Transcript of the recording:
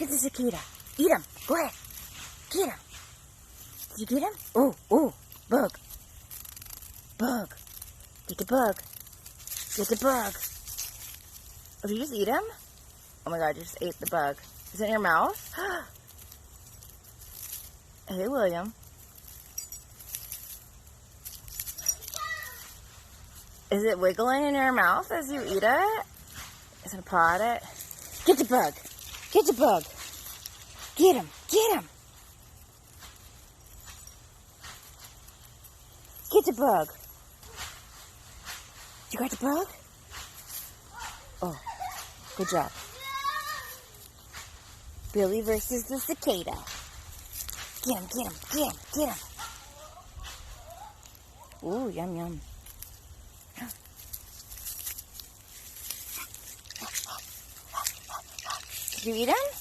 Get the cicada. Eat him. Go ahead. Get him. Did you get him? Oh, oh, bug. Bug. Get the bug. Get the bug. Oh, did you just eat him? Oh my god, you just ate the bug. Is it in your mouth? Hey, William. Is it wiggling in your mouth as you eat it? Is it paw at it? Get the bug. Get the bug. Get him. Get him. Get the bug. You got the bug? Oh, good job. Billy versus the cicada. Get him, get him, get him, get him. Ooh, yum, yum. Did you eat him?